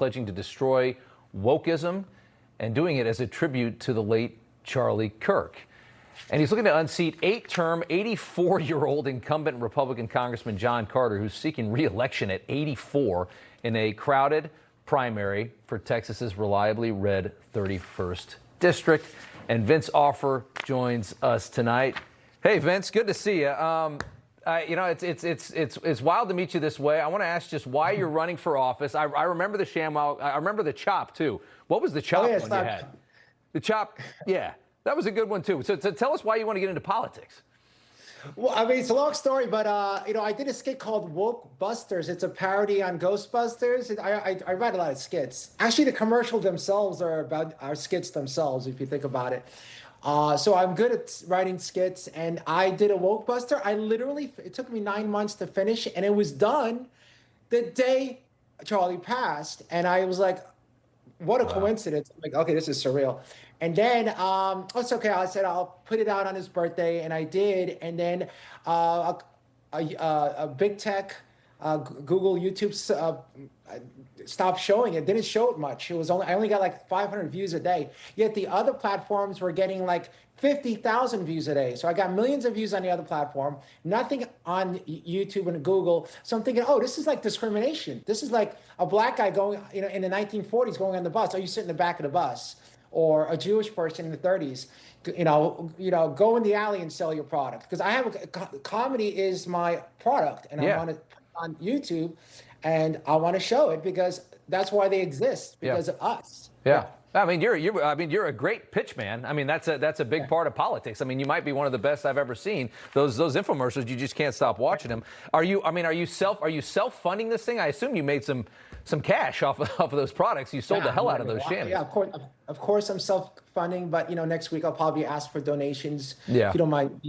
pledging to destroy wokeism and doing it as a tribute to the late Charlie Kirk. And he's looking to unseat 8-term, 84-year-old incumbent Republican Congressman John Carter, who's seeking re-election at 84 in a crowded primary for Texas's reliably red 31st district. And Vince Offer joins us tonight. Hey, Vince, good to see you. It's wild to meet you this way. I want to ask just why you're running for office. I remember the ShamWow. I remember the chop too. What was the chop one you had? The chop, yeah, that was a good one too. So tell us why you want to get into politics. Well, I mean, it's a long story, but I did a skit called Wokebusters. It's a parody on Ghostbusters. I write a lot of skits. Actually, the commercials themselves are about our skits themselves, if you think about it. So I'm good at writing skits, and I did a Wokebuster. It took me 9 months to finish, and it was done the day Charlie passed. And I was like, what a coincidence. I'm like, okay, this is surreal. And then, it's okay. I said, I'll put it out on his birthday, and I did. And then a big tech, Google, YouTube stopped showing it. Didn't show it much. I only got like 500 views a day. Yet the other platforms were getting like 50,000 views a day. So I got millions of views on the other platform, nothing on YouTube and Google. So I'm thinking, oh, this is like discrimination. This is like a black guy going, in the 1940s going on the bus. Oh, you sit in the back of the bus. Or a Jewish person in the 30s, go in the alley and sell your product. Because I have comedy is my product, and I want to put it on YouTube, and I want to show it because that's why they exist, because of us. Yeah. I mean, you're a great pitchman. I mean, that's a big part of politics. I mean, you might be one of the best I've ever seen. Those infomercials, you just can't stop watching them. Are you self-funding this thing? I assume you made some cash off of those products. You sold the hell out of those channels. Yeah, of course I'm self-funding, but next week I'll probably ask for donations. Yeah. If you don't mind,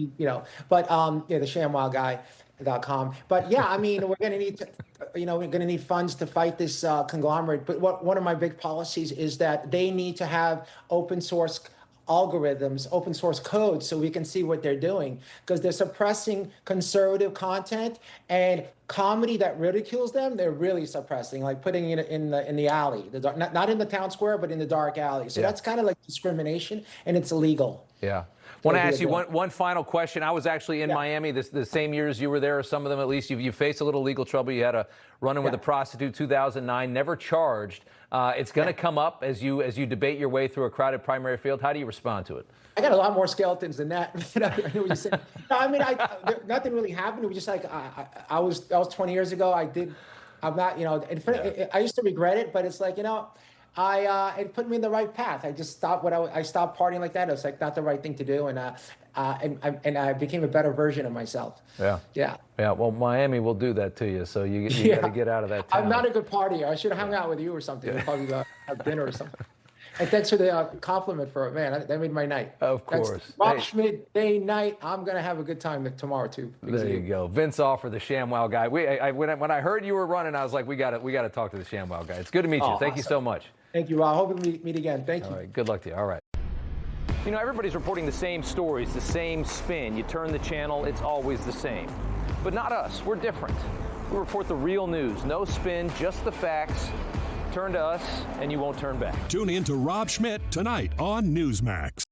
But the ShamWow.com. But yeah, I mean, we're gonna need funds to fight this conglomerate. But one of my big policies is that they need to have open source algorithms, open source code, so we can see what they're doing, because they're suppressing conservative content and comedy that ridicules them. They're really suppressing, like putting it in the alley, not in the town square, but in the dark alley. So that's kind of like discrimination, and it's illegal. Yeah. I want to ask you one final question. I was actually in Miami the same year as you were there, or some of them at least. You faced a little legal trouble. You had a run-in with a prostitute, 2009, never charged. It's going to come up as you debate your way through a crowded primary field. How do you respond to it? I got a lot more skeletons than that. I know what you said. No, I mean, nothing really happened. It was just like I was 20 years ago. I'm not, I used to regret it, but it's like, it put me in the right path. I just stopped I stopped partying like that. It was like not the right thing to do, and I became a better version of myself. Yeah. Well, Miami will do that to you, so you got to get out of that town. I'm not a good partier. I should have hung out with you or something. We'll probably go have dinner or something. And thanks for the compliment for it, man. That made my night. Of course. Rob Schmitt, day, night. I'm gonna have a good time tomorrow too. There you go. Vince Offer, the ShamWow Guy. When I heard you were running, I was like, we got to talk to the ShamWow Guy. It's good to meet you. Thank you so much. Thank you, Rob. Hope we meet again. Thank you. All right. Good luck to you. All right. Everybody's reporting the same stories, the same spin. You turn the channel, it's always the same. But not us. We're different. We report the real news. No spin, just the facts. Turn to us, and you won't turn back. Tune in to Rob Schmitt tonight on Newsmax.